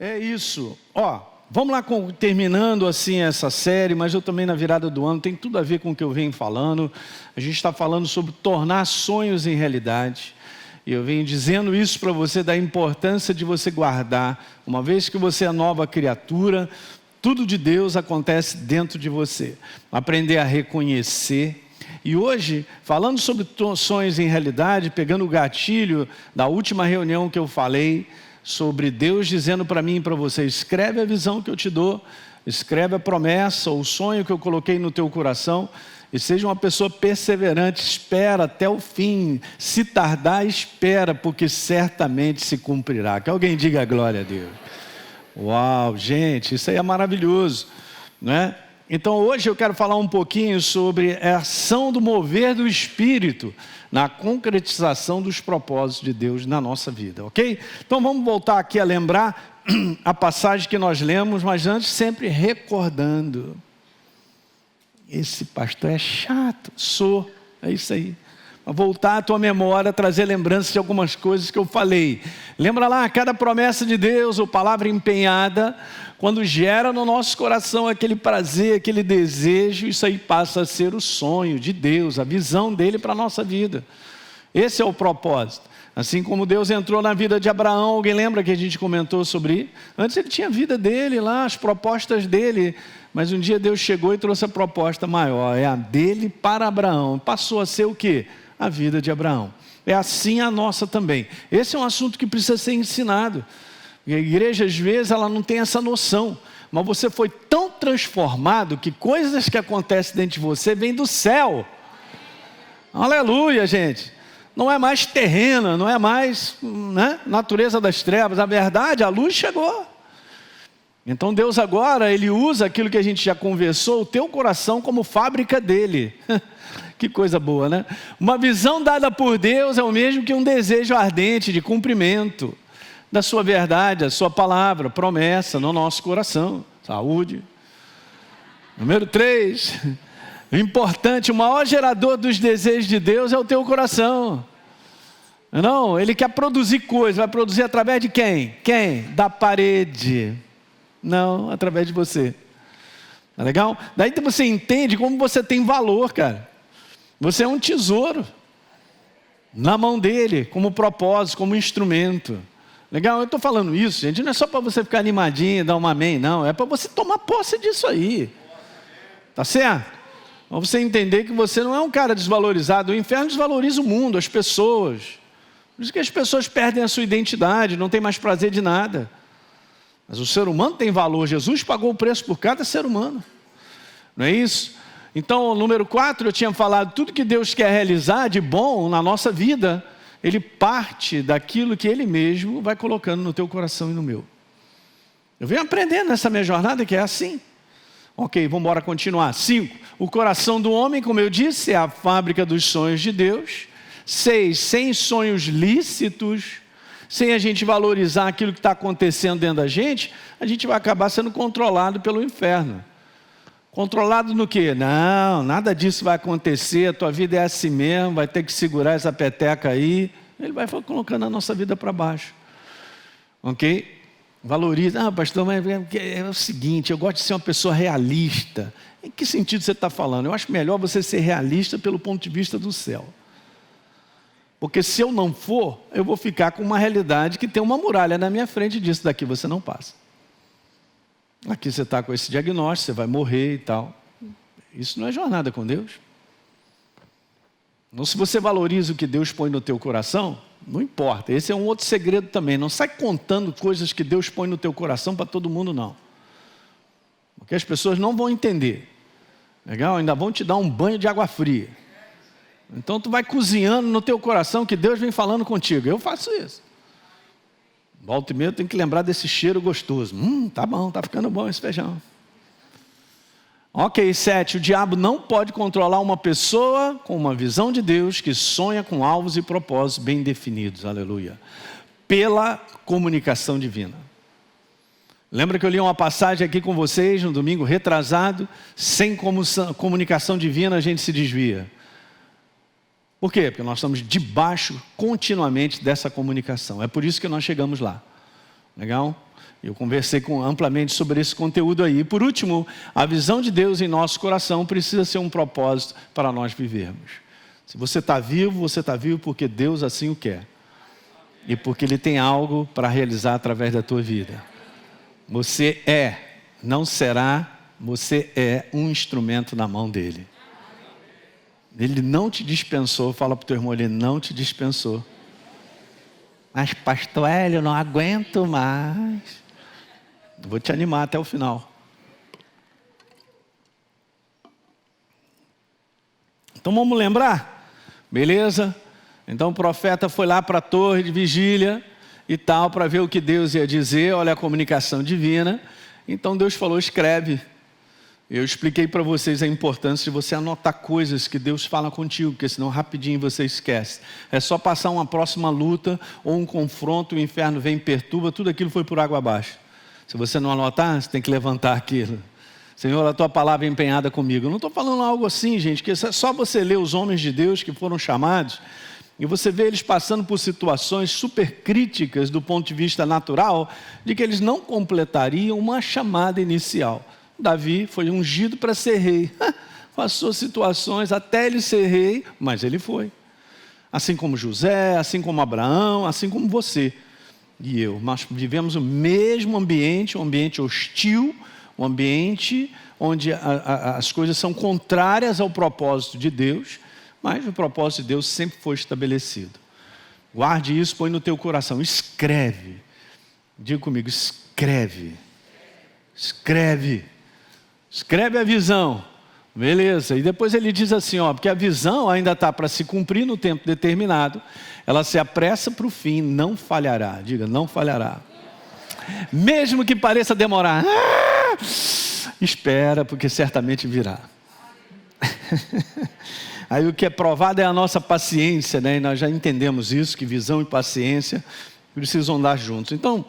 É isso. Vamos lá terminando assim essa série, mas eu também na virada do ano, tem tudo a ver com o que eu venho falando. A gente está falando sobre tornar sonhos em realidade. E eu venho dizendo isso para você, da importância de você guardar. Uma vez que você é nova criatura, tudo de Deus acontece dentro de você. Aprender a reconhecer. E hoje, falando sobre sonhos em realidade, pegando o gatilho da última reunião que eu falei, sobre Deus dizendo para mim e para você: escreve a visão que eu te dou, escreve a promessa, o sonho que eu coloquei no teu coração, e seja uma pessoa perseverante, espera até o fim, se tardar, espera, porque certamente se cumprirá. Que alguém diga glória a Deus. Uau, gente, isso aí é maravilhoso, né? Então hoje eu quero falar um pouquinho sobre a ação do mover do Espírito na concretização dos propósitos de Deus na nossa vida, ok? Então vamos voltar aqui a lembrar a passagem que nós lemos, mas antes sempre recordando. Esse pastor é chato, é isso aí. Voltar à tua memória, trazer lembranças de algumas coisas que eu falei. Lembra lá, cada promessa de Deus ou palavra empenhada, quando gera no nosso coração aquele prazer, aquele desejo, isso aí passa a ser o sonho de Deus, a visão dele para a nossa vida. Esse é o propósito. Assim como Deus entrou na vida de Abraão, alguém lembra que a gente comentou sobre isso? Antes ele tinha a vida dele lá, as propostas dele, mas um dia Deus chegou e trouxe a proposta maior, é a dele para Abraão. Passou a ser o quê? A vida de Abraão. É assim a nossa também. Esse é um assunto que precisa ser ensinado. E a igreja às vezes ela não tem essa noção, mas você foi tão transformado que coisas que acontecem dentro de você vêm do céu. Aleluia, gente. Não é mais terrena, não é mais, né, natureza das trevas. A verdade, a luz chegou. Então Deus agora, Ele usa aquilo que a gente já conversou, o teu coração como fábrica dele. Que coisa boa, né? Uma visão dada por Deus é o mesmo que um desejo ardente de cumprimento da sua verdade, a sua palavra, promessa no nosso coração. Saúde. Número 3. Importante, o maior gerador dos desejos de Deus é o teu coração. Não, Ele quer produzir coisas, vai produzir através de quem? Quem? Da parede. Não, através de você. Tá legal? Daí você entende como você tem valor, cara. Você é um tesouro na mão dele, como propósito, como instrumento. Legal? Eu estou falando isso, gente, não é só para você ficar animadinho, dar um amém, não. É para você tomar posse disso aí. Tá certo? Para você entender que você não é um cara desvalorizado. O inferno desvaloriza o mundo, as pessoas. Por isso que as pessoas perdem a sua identidade, não tem mais prazer de nada. Mas o ser humano tem valor. Jesus pagou o preço por cada ser humano. Não é isso? Então, número 4, eu tinha falado, tudo que Deus quer realizar de bom na nossa vida, Ele parte daquilo que Ele mesmo vai colocando no teu coração e no meu. Eu venho aprendendo nessa minha jornada que é assim. Ok, vamos embora continuar. 5, o coração do homem, como eu disse, é a fábrica dos sonhos de Deus. 6, sem sonhos lícitos, sem a gente valorizar aquilo que está acontecendo dentro da gente, a gente vai acabar sendo controlado pelo inferno. Controlado no quê? Não, nada disso vai acontecer, a tua vida é assim mesmo, vai ter que segurar essa peteca aí. Ele vai colocando a nossa vida para baixo. Ok? Valoriza. Pastor, mas é o seguinte, eu gosto de ser uma pessoa realista. Em que sentido você está falando? Eu acho melhor você ser realista pelo ponto de vista do céu. Porque se eu não for, eu vou ficar com uma realidade que tem uma muralha na minha frente disso daqui você não passa. Aqui você está com esse diagnóstico, você vai morrer e tal. Isso não é jornada com Deus. Então, se você valoriza o que Deus põe no teu coração, não importa. Esse é um outro segredo também. Não sai contando coisas que Deus põe no teu coração para todo mundo, não. Porque as pessoas não vão entender. Legal? Ainda vão te dar um banho de água fria. Então, tu vai cozinhando no teu coração que Deus vem falando contigo. Eu faço isso. Volta e meia eu tenho que lembrar desse cheiro gostoso. Tá bom, tá ficando bom esse feijão. Ok, 7. O diabo não pode controlar uma pessoa com uma visão de Deus que sonha com alvos e propósitos bem definidos. Aleluia. Pela comunicação divina. Lembra que eu li uma passagem aqui com vocês no domingo retrasado? Sem comunicação divina a gente se desvia. Por quê? Porque nós estamos debaixo continuamente dessa comunicação. É por isso que nós chegamos lá. Legal? Eu conversei amplamente sobre esse conteúdo aí. E por último, a visão de Deus em nosso coração precisa ser um propósito para nós vivermos. Se você está vivo porque Deus assim o quer. E porque Ele tem algo para realizar através da tua vida. Você não será, você é um instrumento na mão dEle. Ele não te dispensou, fala para o teu irmão, Ele não te dispensou. Mas pastor Hélio, eu não aguento mais. Vou te animar até o final. Então vamos lembrar? Beleza? Então o profeta foi lá para a torre de vigília e tal, para ver o que Deus ia dizer. Olha a comunicação divina. Então Deus falou, escreve. Eu expliquei para vocês a importância de você anotar coisas que Deus fala contigo, porque senão rapidinho você esquece. É só passar uma próxima luta ou um confronto, o inferno vem e perturba, tudo aquilo foi por água abaixo. Se você não anotar, você tem que levantar aquilo. Senhor, a tua palavra é empenhada comigo. Eu não estou falando algo assim, gente, que é só você ler os homens de Deus que foram chamados e você vê eles passando por situações super críticas do ponto de vista natural, de que eles não completariam uma chamada inicial. Davi foi ungido para ser rei, passou situações até ele ser rei, mas ele foi. Assim como José, assim como Abraão, assim como você e eu. Nós vivemos o mesmo ambiente, um ambiente hostil, um ambiente onde as coisas são contrárias ao propósito de Deus, mas o propósito de Deus sempre foi estabelecido. Guarde isso, põe no teu coração, escreve. Diga comigo, escreve. Escreve. Escreve a visão, beleza, e depois ele diz assim, porque a visão ainda está para se cumprir no tempo determinado, ela se apressa para o fim, não falhará, diga, não falhará, mesmo que pareça demorar, espera, porque certamente virá. Aí o que é provado é a nossa paciência, né? E nós já entendemos isso, que visão e paciência precisam andar juntos. Então,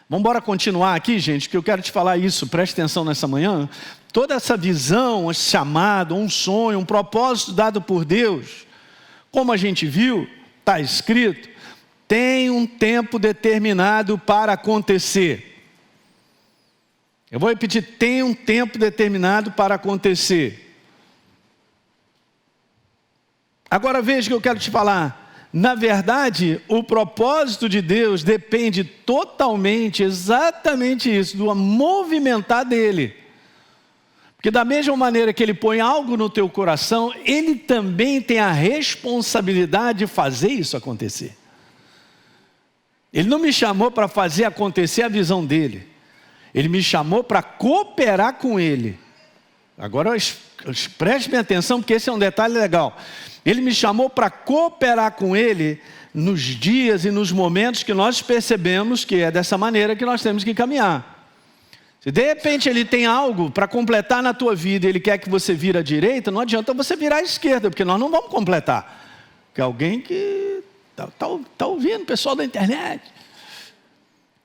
vamos embora continuar aqui, gente, que eu quero te falar isso, preste atenção nessa manhã. Toda essa visão, esse chamado, um sonho, um propósito dado por Deus, como a gente viu, está escrito, tem um tempo determinado para acontecer. Eu vou repetir, tem um tempo determinado para acontecer. Agora veja o que eu quero te falar. Na verdade, o propósito de Deus depende totalmente, exatamente isso, do movimentar dele. Porque da mesma maneira que ele põe algo no teu coração, ele também tem a responsabilidade de fazer isso acontecer. Ele não me chamou para fazer acontecer a visão dele. Ele me chamou para cooperar com ele. Agora preste bem atenção, porque esse é um detalhe legal. Ele me chamou para cooperar com Ele nos dias e nos momentos que nós percebemos que é dessa maneira que nós temos que caminhar. Se de repente Ele tem algo para completar na tua vida e Ele quer que você vire à direita, não adianta você virar à esquerda, porque nós não vamos completar. Porque alguém que está ouvindo, pessoal da internet.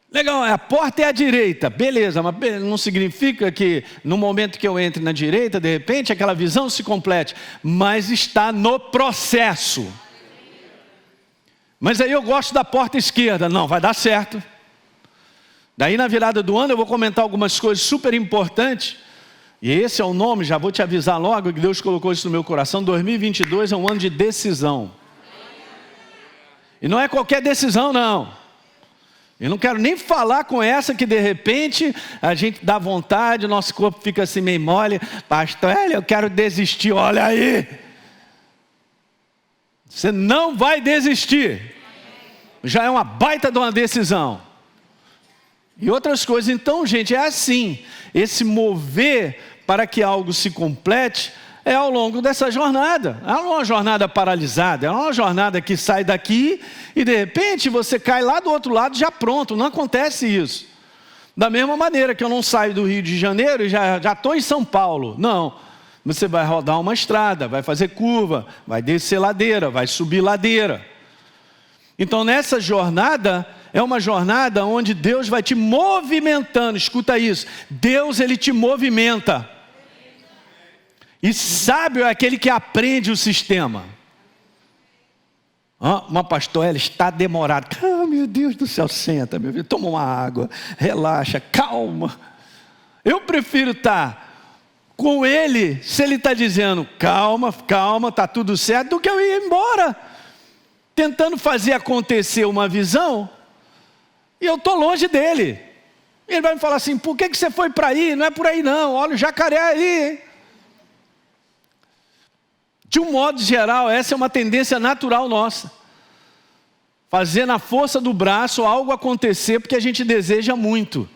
Legal, a porta é à direita, beleza, mas não significa que no momento que eu entre na direita, de repente aquela visão se complete, mas está no processo. Mas aí eu gosto da porta esquerda, não, vai dar certo. Daí na virada do ano eu vou comentar algumas coisas super importantes, e esse é o nome, já vou te avisar logo que Deus colocou isso no meu coração, 2022 é um ano de decisão. E não é qualquer decisão não. Eu não quero nem falar com essa que de repente a gente dá vontade, o nosso corpo fica assim meio mole. Pastor, eu quero desistir, olha aí. Você não vai desistir. Já é uma baita de uma decisão. E outras coisas, então gente, é assim. Esse mover para que algo se complete é ao longo dessa jornada. Não é uma jornada paralisada, é uma jornada que sai daqui e de repente você cai lá do outro lado já pronto, não acontece isso. Da mesma maneira que eu não saio do Rio de Janeiro e já estou em São Paulo, não. Você vai rodar uma estrada, vai fazer curva, vai descer ladeira, vai subir ladeira. Então nessa jornada, é uma jornada onde Deus vai te movimentando, escuta isso, Deus Ele te movimenta. E sábio é aquele que aprende o sistema. Uma pastor, ela está demorada. Ah, meu Deus do céu, senta, meu filho, toma uma água, relaxa, calma. Eu prefiro estar com ele, se ele está dizendo, calma, calma, está tudo certo, do que eu ir embora, tentando fazer acontecer uma visão, e eu estou longe dele. Ele vai me falar assim, por que você foi para aí? Não é por aí não, olha o jacaré aí, hein? De um modo geral, essa é uma tendência natural nossa. Fazer na força do braço algo acontecer porque a gente deseja muito.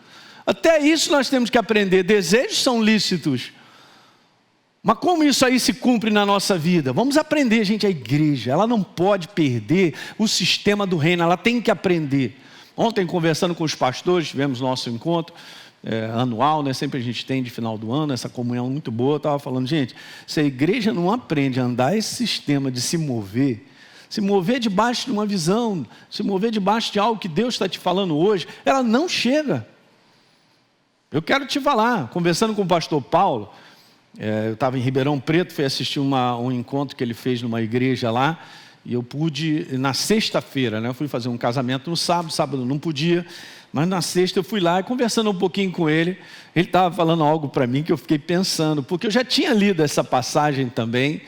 Até isso nós temos que aprender. Desejos são lícitos. Mas como isso aí se cumpre na nossa vida? Vamos aprender, gente. A igreja, ela não pode perder o sistema do reino. Ela tem que aprender. Ontem, conversando com os pastores, tivemos nosso encontro anual, né? Sempre a gente tem de final do ano, essa comunhão muito boa. Eu estava falando, gente, se a igreja não aprende a andar esse sistema de se mover debaixo de uma visão, se mover debaixo de algo que Deus está te falando hoje, ela não chega. Eu quero te falar, conversando com o pastor Paulo, eu estava em Ribeirão Preto, fui assistir um encontro que ele fez numa igreja lá, e eu pude, na sexta-feira, né? Eu fui fazer um casamento no sábado não podia, mas na sexta eu fui lá e conversando um pouquinho com ele estava falando algo para mim que eu fiquei pensando, porque eu já tinha lido essa passagem também,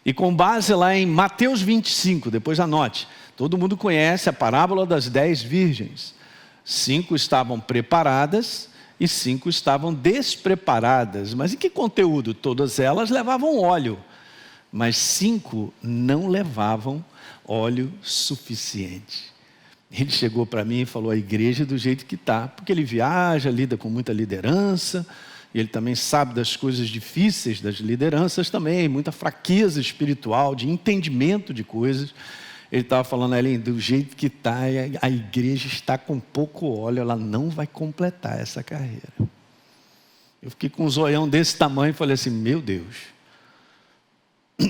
e com base lá em Mateus 25, depois anote, todo mundo conhece a parábola das 10 virgens, 5 estavam preparadas e 5 estavam despreparadas, mas em que conteúdo? Todas elas levavam óleo, mas 5 não levavam óleo suficiente. Ele chegou para mim e falou, a igreja do jeito que está, porque ele viaja, lida com muita liderança, e ele também sabe das coisas difíceis das lideranças também, muita fraqueza espiritual, de entendimento de coisas. Ele estava falando, Ellen, do jeito que está, a igreja está com pouco óleo, ela não vai completar essa carreira. Eu fiquei com um zoião desse tamanho e falei assim, meu Deus.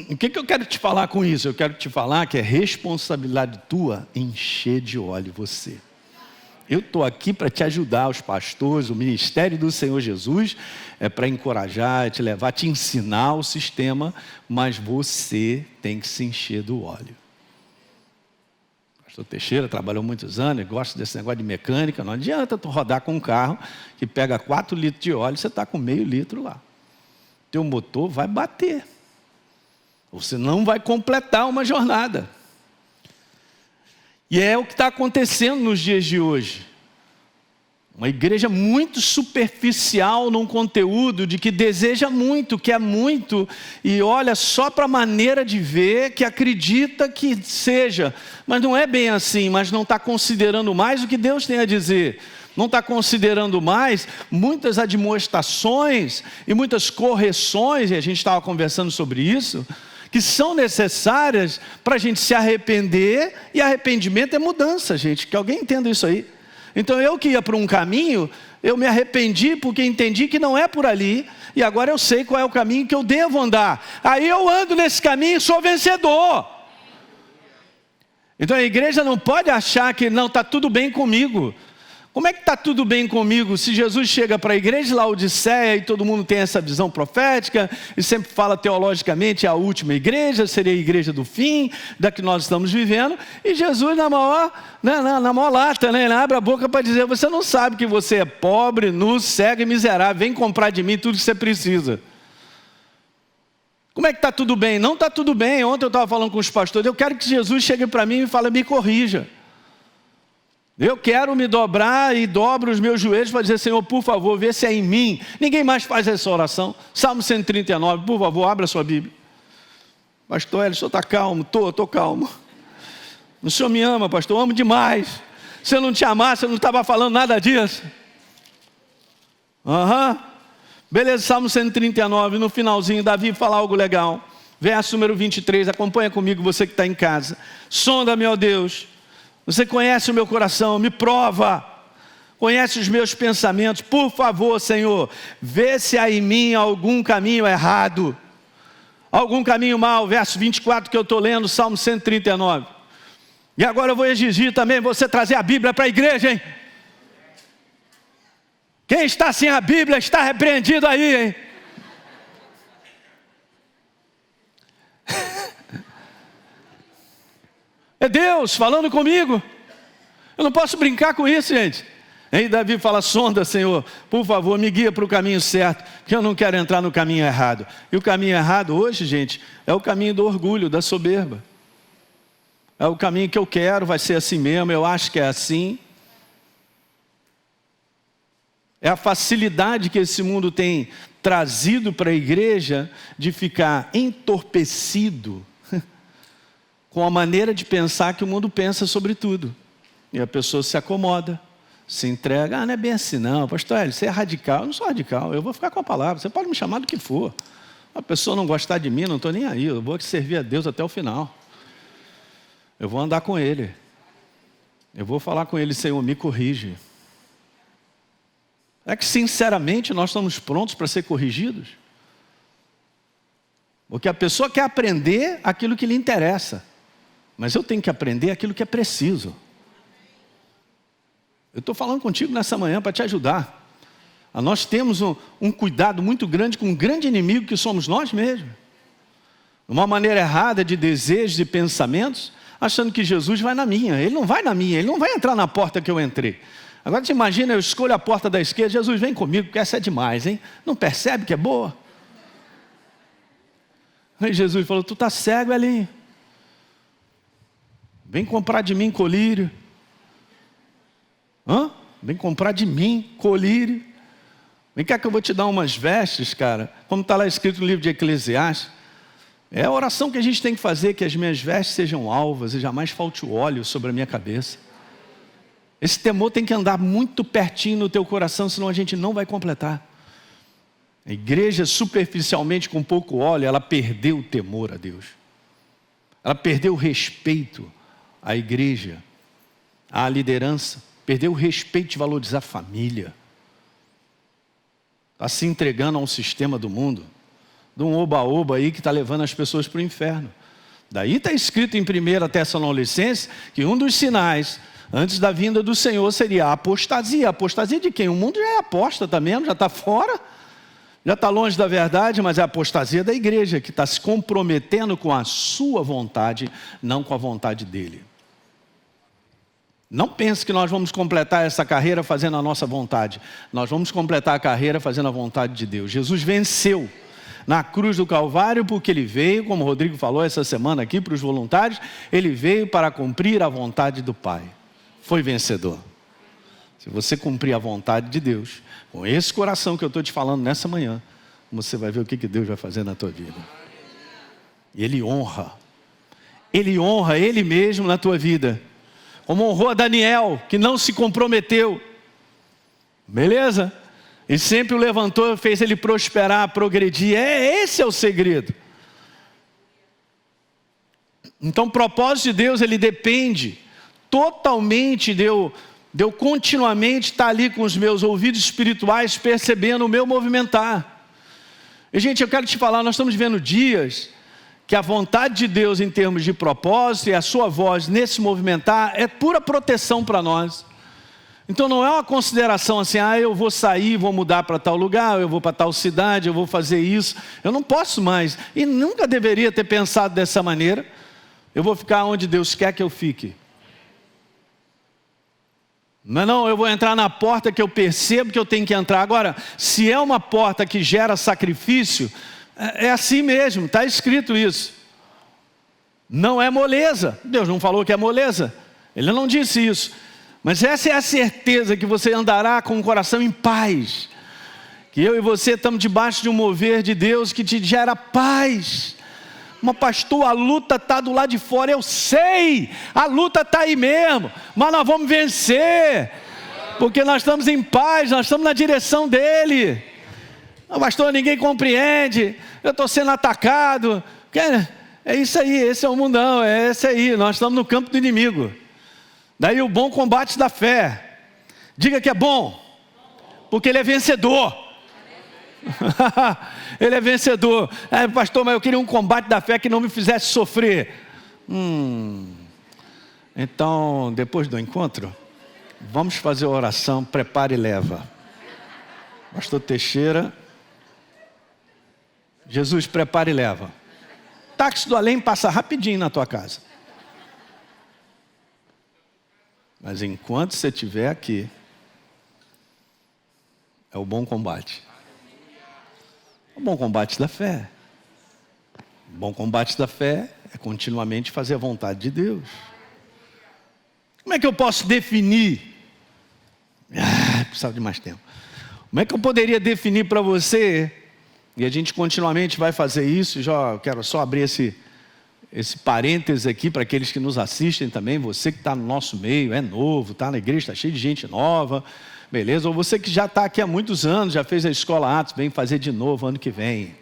O que eu quero te falar com isso? Eu quero te falar que é responsabilidade tua encher de óleo você. Eu estou aqui para te ajudar, os pastores, o ministério do Senhor Jesus, é para encorajar, é te levar, te ensinar o sistema, mas você tem que se encher do óleo. O pastor Teixeira trabalhou muitos anos, gosta desse negócio de mecânica, não adianta tu rodar com um carro que pega 4 litros de óleo, você está com meio litro lá. Teu motor vai bater. Você não vai completar uma jornada. E é o que está acontecendo nos dias de hoje. Uma igreja muito superficial num conteúdo de que deseja muito, quer muito, e olha só para a maneira de ver, que acredita que seja. Mas não é bem assim, mas não está considerando mais o que Deus tem a dizer. Não está considerando mais muitas admoestações e muitas correções, e a gente estava conversando sobre isso, que são necessárias para a gente se arrepender, e arrependimento é mudança, gente, que alguém entenda isso aí. Então eu que ia para um caminho, eu me arrependi porque entendi que não é por ali, e agora eu sei qual é o caminho que eu devo andar. Aí eu ando nesse caminho e sou vencedor. Então a igreja não pode achar que não, está tudo bem comigo. Como é que está tudo bem comigo se Jesus chega para a igreja de Laodiceia e todo mundo tem essa visão profética e sempre fala teologicamente, a última igreja seria a igreja do fim, da que nós estamos vivendo, e Jesus na maior lata, né? Ele abre a boca para dizer, você não sabe que você é pobre, nu, cego e miserável, vem comprar de mim tudo que você precisa. Como é que está tudo bem? Não está tudo bem. Ontem eu estava falando com os pastores, eu quero que Jesus chegue para mim e fale, me corrija. Eu quero me dobrar e dobro os meus joelhos para dizer, Senhor, por favor, vê se é em mim. Ninguém mais faz essa oração. Salmo 139, por favor, abra a sua Bíblia. Pastor, o senhor está calmo? Estou calmo. O senhor me ama, pastor? Eu amo demais. Se eu não te amasse, eu não estava falando nada disso. Beleza, Salmo 139, no finalzinho, Davi fala algo legal. Verso número 23, acompanha comigo, você que está em casa. Sonda-me, ó Deus. Você conhece o meu coração, me prova, conhece os meus pensamentos, por favor, Senhor, vê se há em mim algum caminho errado, algum caminho mau, verso 24 que eu estou lendo, Salmo 139. E agora eu vou exigir também você trazer a Bíblia para a igreja, hein? Quem está sem a Bíblia está repreendido aí, hein? Deus falando comigo. Eu não posso brincar com isso, gente. Aí Davi fala, sonda, Senhor, por favor, me guia para o caminho certo, porque eu não quero entrar no caminho errado. E o caminho errado hoje, gente, é o caminho do orgulho, da soberba. É o caminho que eu quero, vai ser assim mesmo, eu acho que é assim. É a facilidade que esse mundo tem trazido para a igreja de ficar entorpecido com a maneira de pensar que o mundo pensa sobre tudo. E a pessoa se acomoda, se entrega. Não é bem assim não, pastor Hélio, você é radical. Eu não sou radical, eu vou ficar com a palavra. Você pode me chamar do que for. A pessoa não gostar de mim, não estou nem aí. Eu vou servir a Deus até o final. Eu vou andar com Ele. Eu vou falar com Ele, Senhor, me corrige. É que sinceramente nós estamos prontos para ser corrigidos? Porque a pessoa quer aprender aquilo que lhe interessa. Mas eu tenho que aprender aquilo que é preciso. Eu estou falando contigo nessa manhã para te ajudar. Nós temos um cuidado muito grande com um grande inimigo que somos nós mesmos. Uma maneira errada de desejos e pensamentos, achando que Jesus vai na minha. Ele não vai na minha, Ele não vai entrar na porta que eu entrei. Agora você imagina, eu escolho a porta da esquerda, Jesus vem comigo, porque essa é demais, hein? Não percebe que é boa? Aí Jesus falou, tu está cego, Elinho. Vem comprar de mim colírio. Vem comprar de mim colírio. Vem cá que eu vou te dar umas vestes, cara. Como está lá escrito no livro de Eclesiastes. É a oração que a gente tem que fazer, que as minhas vestes sejam alvas e jamais falte o óleo sobre a minha cabeça. Esse temor tem que andar muito pertinho no teu coração, senão a gente não vai completar. A igreja, superficialmente, com pouco óleo, ela perdeu o temor a Deus. Ela perdeu o respeito à igreja, à liderança. Perdeu o respeito de valorizar a família. Está se entregando a um sistema do mundo, de um oba-oba aí que está levando as pessoas para o inferno. Daí está escrito em 1 Tessalonicenses que um dos sinais antes da vinda do Senhor seria a apostasia. A apostasia de quem? O mundo já é apóstata mesmo, já está fora, já está longe da verdade, mas é a apostasia da igreja, que está se comprometendo com a sua vontade, não com a vontade dele. Não pense que nós vamos completar essa carreira fazendo a nossa vontade. Nós vamos completar a carreira fazendo a vontade de Deus. Jesus venceu na cruz do Calvário porque Ele veio, como o Rodrigo falou essa semana aqui para os voluntários, Ele veio para cumprir a vontade do Pai. Foi vencedor. Se você cumprir a vontade de Deus, com esse coração que eu estou te falando nessa manhã, você vai ver o que Deus vai fazer na tua vida. E Ele honra Ele mesmo na tua vida. Como honrou a Daniel, que não se comprometeu. Beleza? E sempre o levantou, fez ele prosperar, progredir. Esse é o segredo. Então o propósito de Deus, ele depende totalmente de eu continuamente estar ali com os meus ouvidos espirituais, percebendo o meu movimentar. E gente, eu quero te falar, nós estamos vivendo dias que a vontade de Deus em termos de propósito e a sua voz nesse movimentar é pura proteção para nós. Então não é uma consideração assim, eu vou sair, vou mudar para tal lugar, eu vou para tal cidade, eu vou fazer isso. Eu não posso mais, e nunca deveria ter pensado dessa maneira. Eu vou ficar onde Deus quer que eu fique. Não, eu vou entrar na porta que eu percebo que eu tenho que entrar. Agora, se é uma porta que gera sacrifício, é assim mesmo, está escrito isso. Não é moleza. Deus não falou que é moleza. Ele não disse isso. Mas essa é a certeza que você andará com o coração em paz. Que eu e você estamos debaixo de um mover de Deus que te gera paz. Mas pastor, a luta está do lado de fora. Eu sei, a luta está aí mesmo. Mas nós vamos vencer. Porque nós estamos em paz, nós estamos na direção dEle. Pastor, ninguém compreende, eu estou sendo atacado. É isso aí, esse é o mundão, é esse aí, nós estamos no campo do inimigo. Daí o bom combate da fé. Diga que é bom, porque ele é vencedor. Ele é vencedor. Pastor, mas eu queria um combate da fé que não me fizesse sofrer. Então, depois do encontro, vamos fazer a oração, prepare e leva. Pastor Teixeira, Jesus, prepara e leva. Táxi do além passa rapidinho na tua casa. Mas enquanto você estiver aqui, é o bom combate. O bom combate da fé. O bom combate da fé é continuamente fazer a vontade de Deus. Como é que eu posso definir? Precisava de mais tempo. Como é que eu poderia definir para você? E a gente continuamente vai fazer isso. Já quero só abrir esse parênteses aqui para aqueles que nos assistem também. Você que está no nosso meio, é novo, está na igreja, está cheio de gente nova, beleza? Ou você que já está aqui há muitos anos, já fez a escola Atos, vem fazer de novo ano que vem.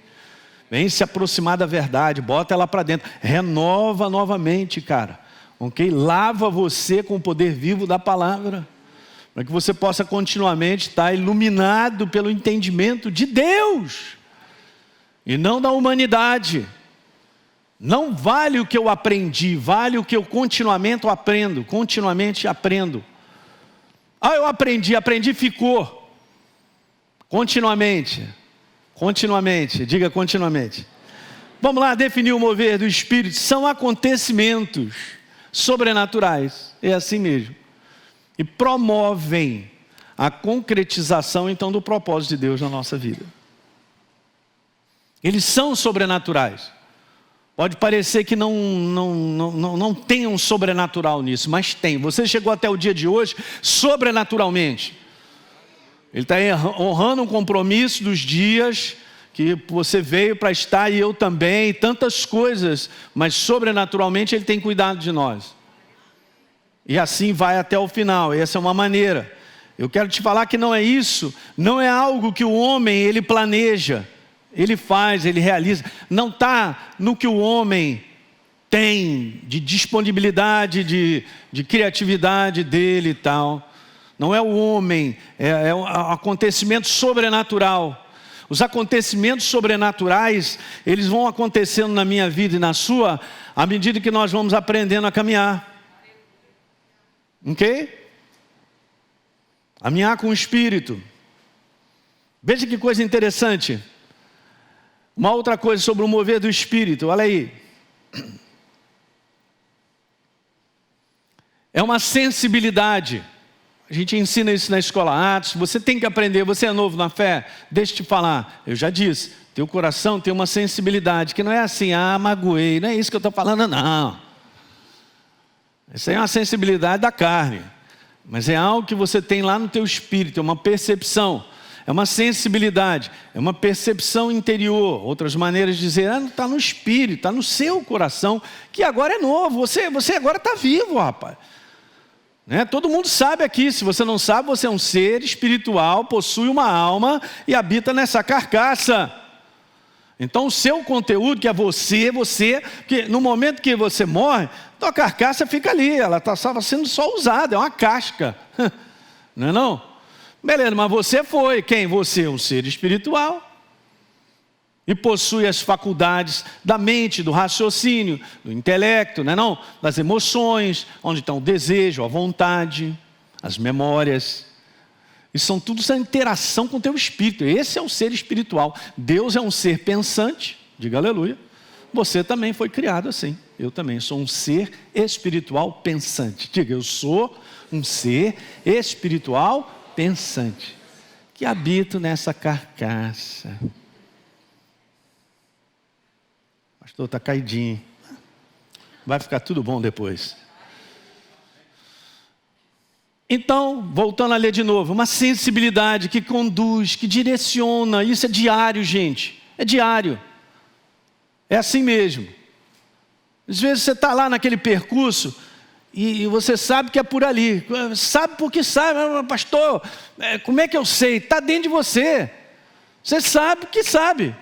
Vem se aproximar da verdade, bota ela para dentro, renova novamente, cara. Ok? Lava você com o poder vivo da palavra, para que você possa continuamente estar iluminado pelo entendimento de Deus, e não da humanidade. Não vale o que eu aprendi, vale o que eu continuamente aprendo. Eu aprendi, ficou. Continuamente, diga continuamente. Vamos lá, definir o mover do Espírito. São acontecimentos sobrenaturais, é assim mesmo, e promovem a concretização então do propósito de Deus na nossa vida. Eles são sobrenaturais. Pode parecer que não tem um sobrenatural nisso, mas tem. Você chegou até o dia de hoje sobrenaturalmente. Ele está honrando um compromisso dos dias que você veio para estar, e eu também, e tantas coisas, mas sobrenaturalmente Ele tem cuidado de nós. E assim vai até o final, essa é uma maneira. Eu quero te falar que não é isso, não é algo que o homem ele planeja, ele faz, ele realiza. Não está no que o homem tem de disponibilidade, de criatividade dele e tal. Não é o homem, é um acontecimento sobrenatural. Os acontecimentos sobrenaturais, eles vão acontecendo na minha vida e na sua, à medida que nós vamos aprendendo a caminhar. Ok? Caminhar com o Espírito. Veja que coisa interessante. Uma outra coisa sobre o mover do Espírito, olha aí. É uma sensibilidade. A gente ensina isso na escola Atos. Você tem que aprender, você é novo na fé, deixa eu te falar. Eu já disse, teu coração tem uma sensibilidade, que não é assim, magoei, não é isso que eu estou falando, não. Isso aí é uma sensibilidade da carne. Mas é algo que você tem lá no teu espírito, é uma percepção, é uma sensibilidade, é uma percepção interior. Outras maneiras de dizer, está no espírito, está no seu coração, que agora é novo, você agora está vivo, rapaz. Todo mundo sabe aqui, se você não sabe, você é um ser espiritual, possui uma alma e habita nessa carcaça. Então o seu conteúdo, que é você, que no momento que você morre, tua carcaça fica ali, ela estava sendo só usada, é uma casca, não é não? Beleza, mas você foi, quem? Você é um ser espiritual, e possui as faculdades da mente, do raciocínio, do intelecto, não é não? Das emoções, onde estão o desejo, a vontade, as memórias. E são tudo essa interação com o teu espírito. Esse é o ser espiritual. Deus é um ser pensante, diga aleluia. Você também foi criado assim. Eu também sou um ser espiritual pensante. Diga, eu sou um ser espiritual pensante, que habito nessa carcaça. Pastor, está caidinho. Vai ficar tudo bom depois. Então, voltando a ler de novo, uma sensibilidade que conduz, que direciona. Isso é diário, gente. É diário. É assim mesmo. Às vezes você está lá naquele percurso e você sabe que é por ali. Sabe porque sabe, pastor, como é que eu sei? Está dentro de você. Você sabe que sabe.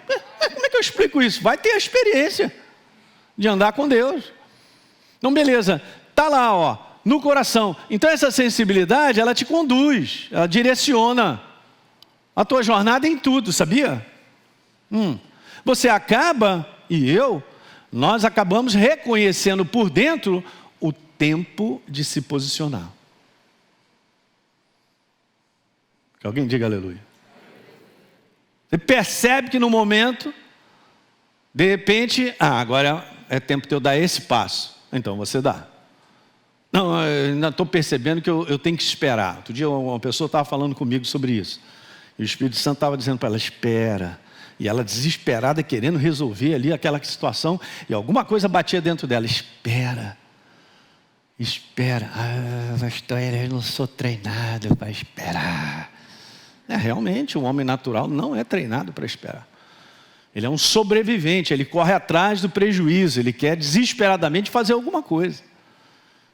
Como é que eu explico isso? Vai ter a experiência de andar com Deus. Então, beleza. Está lá, no coração. Então, essa sensibilidade, ela te conduz, ela direciona a tua jornada em tudo, sabia? Você acaba, nós acabamos reconhecendo por dentro o tempo de se posicionar. Que alguém diga aleluia. Você percebe que no momento, de repente, agora é tempo de eu dar esse passo. Então você dá. Não, eu ainda estou percebendo que eu tenho que esperar. Outro dia uma pessoa estava falando comigo sobre isso. E o Espírito Santo estava dizendo para ela, espera. E ela desesperada, querendo resolver ali aquela situação. E alguma coisa batia dentro dela, espera. Espera. Pastor, eu não sou treinado para esperar. Realmente, o homem natural não é treinado para esperar. Ele é um sobrevivente, ele corre atrás do prejuízo, ele quer desesperadamente fazer alguma coisa.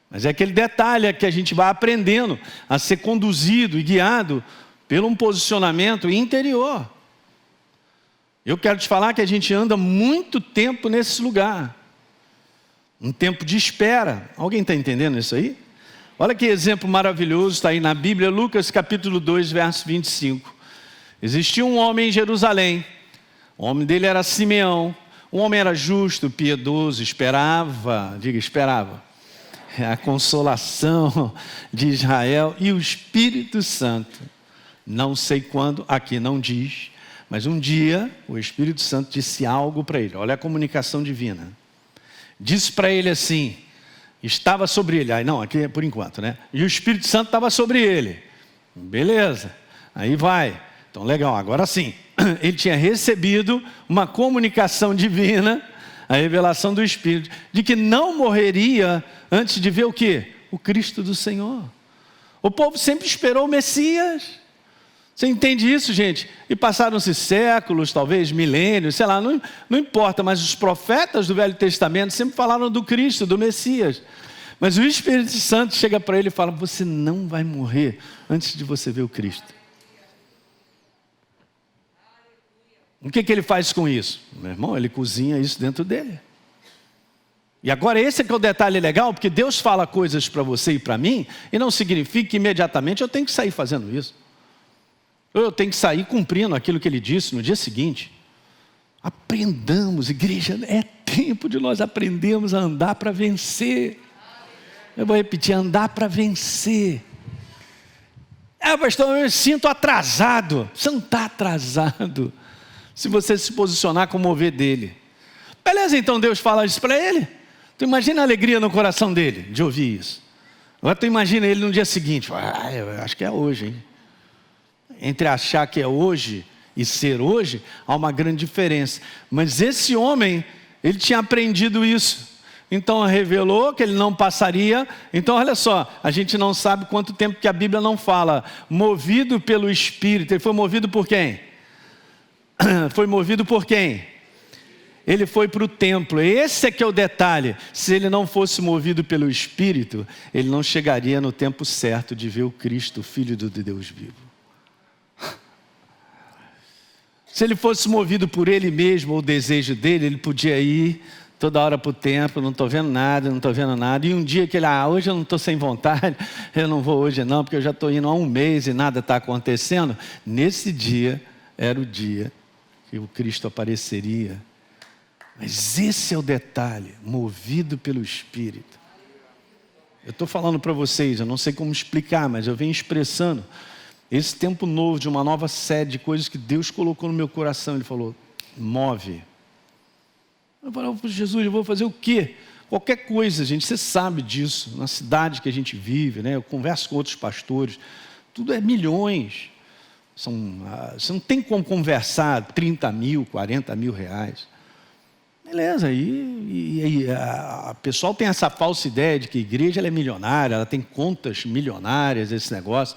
Mas é aquele detalhe que a gente vai aprendendo a ser conduzido e guiado por um posicionamento interior. Eu quero te falar que a gente anda muito tempo nesse lugar. Um tempo de espera. Alguém está entendendo isso aí? Olha que exemplo maravilhoso, está aí na Bíblia, Lucas capítulo 2, verso 25. Existia um homem em Jerusalém, o nome dele era Simeão, um homem era justo, piedoso, esperava a consolação de Israel e o Espírito Santo. Não sei quando, aqui não diz, mas um dia o Espírito Santo disse algo para ele, olha a comunicação divina. Disse para ele assim, estava sobre ele, não, aqui é por enquanto, né? E o Espírito Santo estava sobre ele, beleza, aí vai, então legal, agora sim, ele tinha recebido uma comunicação divina, a revelação do Espírito, de que não morreria antes de ver o quê? O Cristo do Senhor. O povo sempre esperou o Messias. Você entende isso, gente? E passaram-se séculos, talvez milênios, sei lá, não importa, mas os profetas do Velho Testamento sempre falaram do Cristo, do Messias. Mas o Espírito Santo chega para ele e fala, você não vai morrer antes de você ver o Cristo. O que ele faz com isso? Meu irmão, ele cozinha isso dentro dele. E agora esse é que é o detalhe legal, porque Deus fala coisas para você e para mim, e não significa que imediatamente eu tenho que sair fazendo isso. Eu tenho que sair cumprindo aquilo que ele disse no dia seguinte. Aprendamos, igreja, é tempo de nós aprendermos a andar para vencer. Eu vou repetir, andar para vencer. Pastor, eu me sinto atrasado. Você não está atrasado se você se posicionar como ovelha dele. Beleza, então Deus fala isso para ele. Tu imagina a alegria no coração dele de ouvir isso. Agora tu imagina ele no dia seguinte. Eu acho que é hoje, hein? Entre achar que é hoje e ser hoje, há uma grande diferença. Mas esse homem, ele tinha aprendido isso. Então revelou que ele não passaria. Então olha só, a gente não sabe quanto tempo que a Bíblia não fala. Movido pelo Espírito. Ele foi movido por quem? Foi movido por quem? Ele foi para o templo. Esse é que é o detalhe. Se ele não fosse movido pelo Espírito, ele não chegaria no tempo certo de ver o Cristo, o Filho de Deus vivo. Se ele fosse movido por ele mesmo, ou o desejo dele, ele podia ir toda hora para o templo, não estou vendo nada, não estou vendo nada. E um dia que ele, hoje eu não estou sem vontade, eu não vou hoje não, porque eu já estou indo há um mês e nada está acontecendo. Nesse dia, era o dia que o Cristo apareceria. Mas esse é o detalhe, movido pelo Espírito. Eu estou falando para vocês, eu não sei como explicar, mas eu venho expressando esse tempo novo, de uma nova série de coisas que Deus colocou no meu coração. Ele falou, move. Eu falei, Jesus, eu vou fazer o quê? Qualquer coisa, gente, você sabe disso. Na cidade que a gente vive, né? Eu converso com outros pastores, tudo é milhões. Você não tem como conversar 30 mil, 40 mil reais. Beleza, e a pessoal tem essa falsa ideia de que a igreja ela é milionária, ela tem contas milionárias, esse negócio.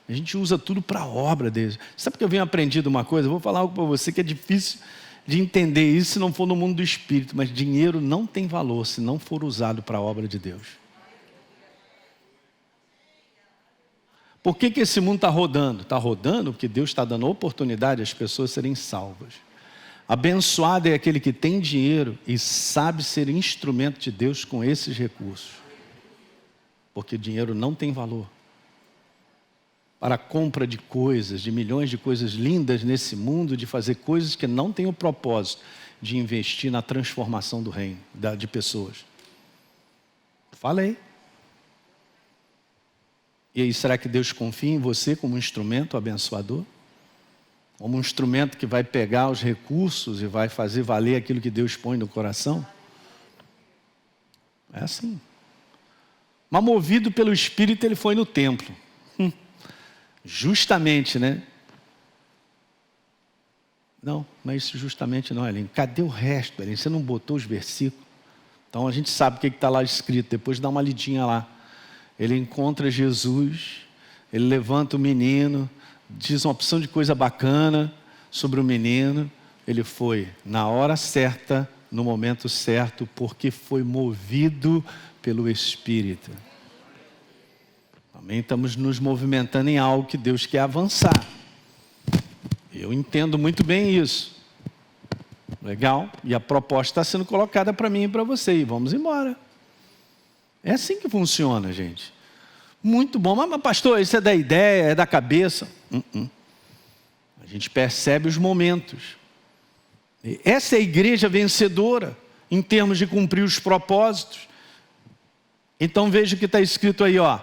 A gente usa tudo para a obra deles. Sabe que eu venho aprendido uma coisa? Eu vou falar algo para você que é difícil de entender isso se não for no mundo do Espírito. Mas dinheiro não tem valor se não for usado para a obra de Deus. Por que esse mundo está rodando? Está rodando porque Deus está dando oportunidade às pessoas serem salvas. Abençoado é aquele que tem dinheiro e sabe ser instrumento de Deus com esses recursos. Porque dinheiro não tem valor para a compra de coisas, de milhões de coisas lindas nesse mundo, de fazer coisas que não têm o propósito de investir na transformação do reino, de pessoas. Falei. E aí, será que Deus confia em você como um instrumento abençoador? Como um instrumento que vai pegar os recursos e vai fazer valer aquilo que Deus põe no coração? É assim. Mas movido pelo Espírito, ele foi no templo. Justamente, né? Não, mas justamente não, Elinho. Cadê o resto, Elinho? Você não botou os versículos? Então a gente sabe o que está lá escrito. Depois dá uma lidinha lá. Ele encontra Jesus, ele levanta o menino, diz uma opção de coisa bacana sobre o menino. Ele foi na hora certa, no momento certo, porque foi movido pelo Espírito. Também estamos nos movimentando em algo que Deus quer avançar. Eu entendo muito bem isso. Legal? E a proposta está sendo colocada para mim e para você. E vamos embora. É assim que funciona, gente. Muito bom. Mas pastor, isso é da ideia, é da cabeça. A gente percebe os momentos. Essa é a igreja vencedora em termos de cumprir os propósitos. Então veja o que está escrito aí, ó.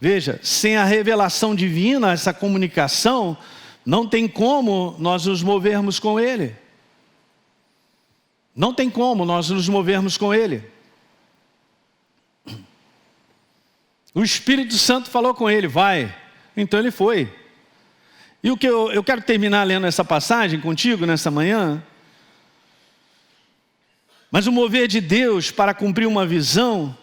Veja, sem a revelação divina, essa comunicação, não tem como nós nos movermos com Ele. Não tem como nós nos movermos com Ele. O Espírito Santo falou com ele, vai. Então ele foi. E o que eu quero terminar lendo essa passagem contigo nessa manhã. Mas o mover de Deus para cumprir uma visão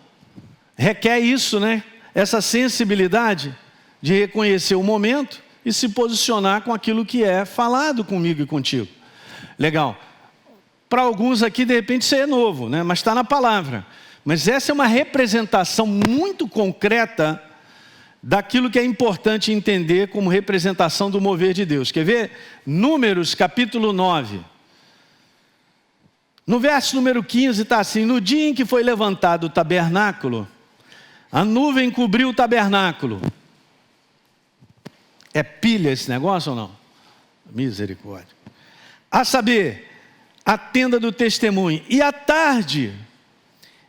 requer isso, né? Essa sensibilidade de reconhecer o momento e se posicionar com aquilo que é falado comigo e contigo. Legal. Para alguns aqui, de repente, isso é novo, né? Mas está na palavra. Mas essa é uma representação muito concreta daquilo que é importante entender como representação do mover de Deus. Quer ver? Números, capítulo 9. No verso número 15 está assim: no dia em que foi levantado o tabernáculo, a nuvem cobriu o tabernáculo. É pilha esse negócio ou não? Misericórdia. A saber, a tenda do testemunho. E à tarde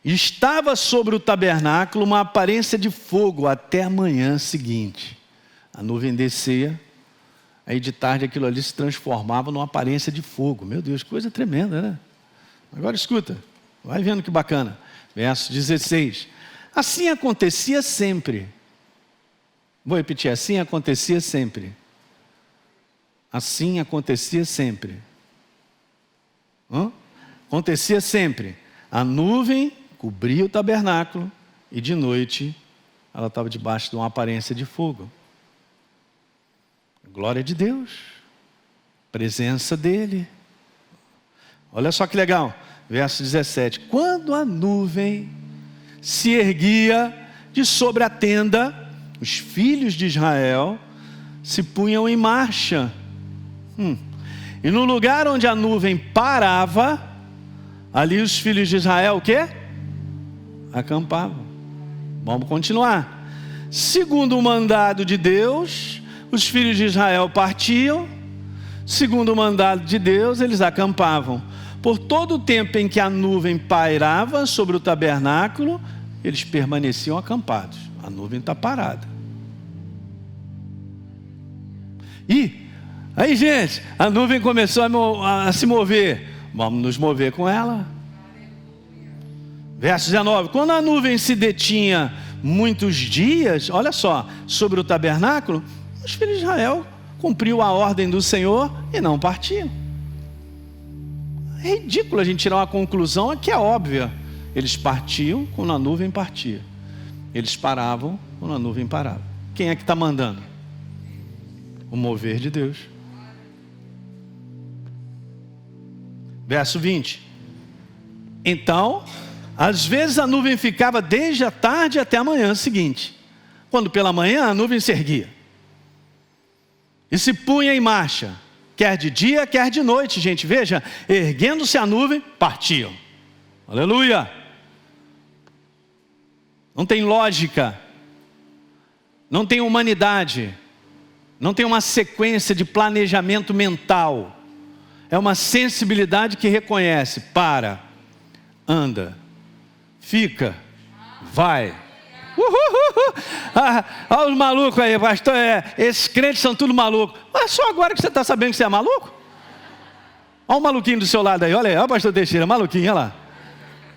estava sobre o tabernáculo uma aparência de fogo até a manhã seguinte. A nuvem descia, aí de tarde aquilo ali se transformava numa aparência de fogo. Meu Deus, coisa tremenda, né? Agora escuta, vai vendo que bacana. Verso 16. Assim acontecia sempre. Vou repetir, assim acontecia sempre. Assim acontecia sempre. Acontecia sempre. A nuvem cobria o tabernáculo e de noite ela estava debaixo de uma aparência de fogo. Glória de Deus. Presença dele. Olha só que legal. Verso 17. Quando a nuvem se erguia de sobre a tenda, os filhos de Israel se punham em marcha. E no lugar onde a nuvem parava, ali os filhos de Israel o quê? Acampavam. Vamos continuar. Segundo o mandado de Deus, os filhos de Israel partiam. Segundo o mandado de Deus, eles acampavam. Por todo o tempo em que a nuvem pairava sobre o tabernáculo, eles permaneciam acampados. A nuvem está parada. E aí, gente, a nuvem começou a se mover. Vamos nos mover com ela. Verso 19. Quando a nuvem se detinha muitos dias, olha só, sobre o tabernáculo, os filhos de Israel cumpriam a ordem do Senhor e não partiam. É ridículo a gente tirar uma conclusão que é óbvia. Eles partiam quando a nuvem partia. Eles paravam quando a nuvem parava. Quem é que está mandando? O mover de Deus. Verso 20. Então, às vezes a nuvem ficava desde a tarde até a manhã seguinte. Quando pela manhã a nuvem se erguia e se punha em marcha, quer de dia, quer de noite, gente. Veja, erguendo-se a nuvem, partiam. Aleluia. Não tem lógica, não tem humanidade, não tem uma sequência de planejamento mental. É uma sensibilidade que reconhece, para, anda, fica, vai. Olha os malucos aí, pastor. Esses crentes são tudo malucos. Mas só agora que você está sabendo que você é maluco? Olha o maluquinho do seu lado aí, olha aí, olha o pastor Teixeira, maluquinho, olha lá.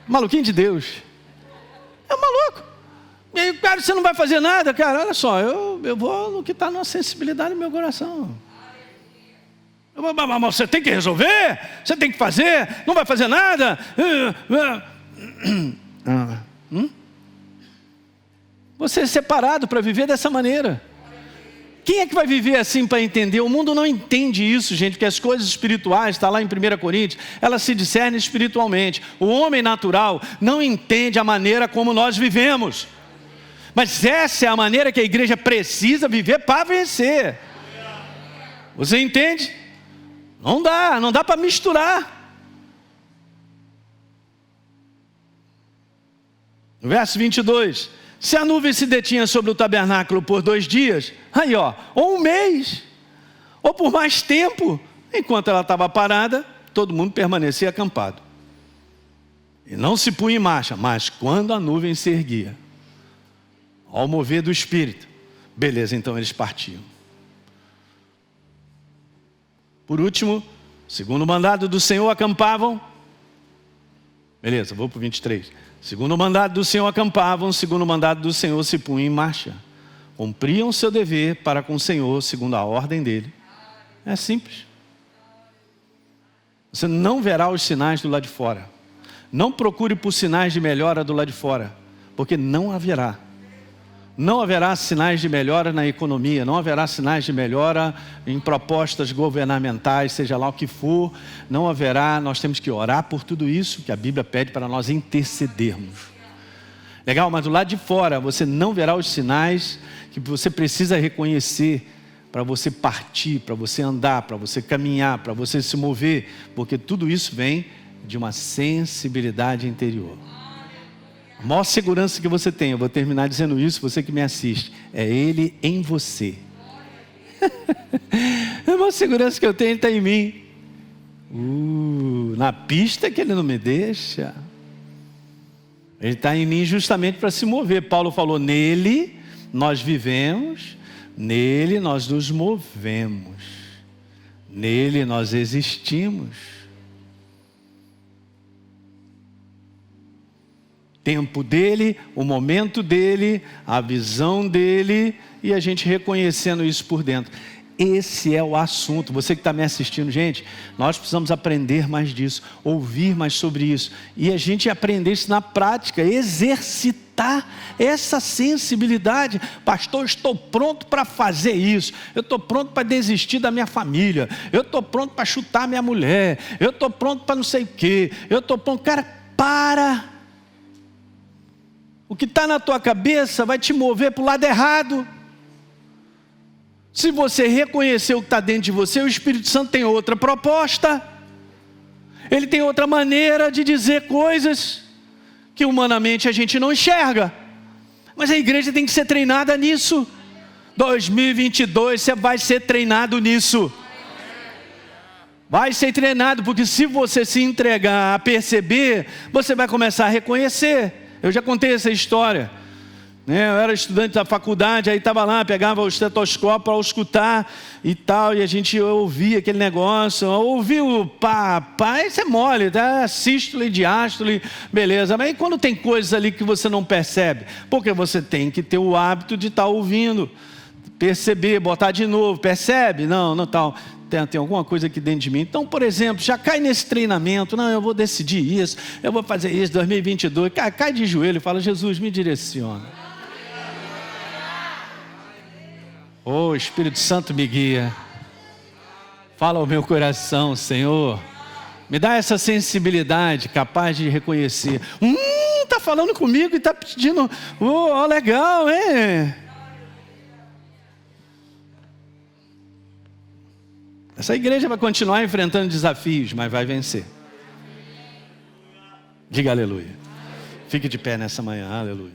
Maluquinho de Deus. É um maluco. E, cara, você não vai fazer nada? Cara, olha só, eu vou no que está na sensibilidade do meu coração. Mas você tem que resolver, você tem que fazer, não vai fazer nada. Você é separado para viver dessa maneira. Quem é que vai viver assim para entender? O mundo não entende isso, gente, porque as coisas espirituais, está lá em 1 Coríntios, elas se discernem espiritualmente. O homem natural não entende a maneira como nós vivemos. Mas essa é a maneira que a igreja precisa viver para vencer. Você entende? Não dá para misturar. Verso 22. Se a nuvem se detinha sobre o tabernáculo por 2 dias, ou 1 mês, ou por mais tempo, enquanto ela estava parada, todo mundo permanecia acampado. E não se punha em marcha, mas quando a nuvem se erguia, ao mover do Espírito, beleza, então eles partiam. Por último, segundo o mandado do Senhor, acampavam. Beleza, vou para o 23. Segundo o mandado do Senhor, acampavam. Segundo o mandado do Senhor, se punham em marcha. Cumpriam o seu dever para com o Senhor, segundo a ordem dele. É simples. Você não verá os sinais do lado de fora. Não procure por sinais de melhora do lado de fora, porque não haverá. Não haverá sinais de melhora na economia, não haverá sinais de melhora em propostas governamentais, seja lá o que for, não haverá. Nós temos que orar por tudo isso que a Bíblia pede para nós intercedermos. Legal, mas do lado de fora você não verá os sinais que você precisa reconhecer para você partir, para você andar, para você caminhar, para você se mover, porque tudo isso vem de uma sensibilidade interior. A maior segurança que você tem, eu vou terminar dizendo isso, você que me assiste, é Ele em você. A maior segurança que eu tenho está em mim. Na pista que Ele não me deixa. Ele está em mim justamente para se mover. Paulo falou, nele nós vivemos, nele nós nos movemos, nele nós existimos. Tempo dele, o momento dele, a visão dele, e a gente reconhecendo isso por dentro. Esse é o assunto. Você que está me assistindo, gente, nós precisamos aprender mais disso, ouvir mais sobre isso, e a gente aprender isso na prática, exercitar essa sensibilidade. Pastor, eu estou pronto para fazer isso, eu estou pronto para desistir da minha família, eu estou pronto para chutar minha mulher, eu estou pronto para não sei o quê, eu estou pronto. Cara, para. O que está na tua cabeça vai te mover para o lado errado. Se você reconhecer o que está dentro de você, o Espírito Santo tem outra proposta. Ele tem outra maneira de dizer coisas que humanamente a gente não enxerga. Mas a igreja tem que ser treinada nisso. 2022 você vai ser treinado nisso. Vai ser treinado, porque se você se entregar a perceber, você vai começar a reconhecer. Eu já contei essa história, né? Eu era estudante da faculdade, aí estava lá, pegava o estetoscópio para escutar e tal, e a gente ouvia aquele negócio, ouvia o pá, isso é mole, tá? Sístole, diástole, beleza, mas aí quando tem coisas ali que você não percebe, porque você tem que ter o hábito de estar ouvindo, perceber, botar de novo, percebe? Não tal. Tem alguma coisa aqui dentro de mim. Então, por exemplo, já cai nesse treinamento. Não, eu vou decidir isso, eu vou fazer isso, 2022. Cai de joelho e fala, Jesus, me direciona. Oh, Espírito Santo me guia. Fala ao meu coração, Senhor. Me dá essa sensibilidade capaz de reconhecer. Está falando comigo e está pedindo. Legal, hein? Essa igreja vai continuar enfrentando desafios, mas vai vencer. Diga aleluia. Fique de pé nessa manhã, aleluia.